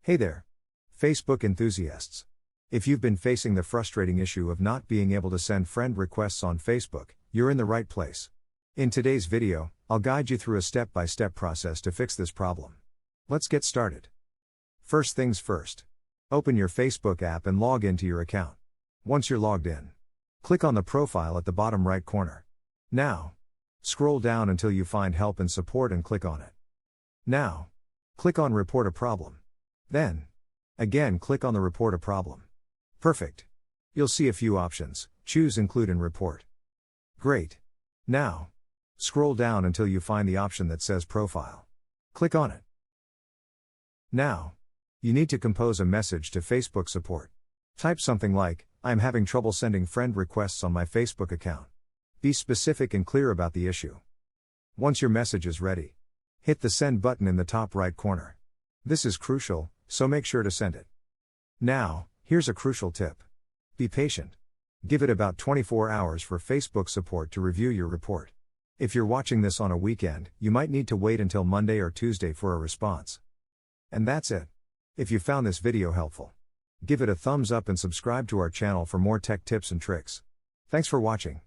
Hey there, Facebook enthusiasts. If you've been facing the frustrating issue of not being able to send friend requests on Facebook, you're in the right place. In today's video, I'll guide you through a step-by-step process to fix this problem. Let's get started. First things first. Open your Facebook app and log into your account. Once you're logged in, click on the profile at the bottom right corner. Now, scroll down until you find Help and Support and click on it. Now, click on Report a Problem. Then, again click on the Report a Problem. Perfect. You'll see a few options. Choose Include and Report. Great. Now, scroll down until you find the option that says Profile. Click on it. Now, you need to compose a message to Facebook support. Type something like, "I'm having trouble sending friend requests on my Facebook account." Be specific and clear about the issue. Once your message is ready, hit the Send button in the top right corner. This is crucial, so make sure to send it. Now, here's a crucial tip. Be patient. Give it about 24 hours for Facebook support to review your report. If you're watching this on a weekend, you might need to wait until Monday or Tuesday for a response. And that's it. If you found this video helpful, give it a thumbs up and subscribe to our channel for more tech tips and tricks. Thanks for watching.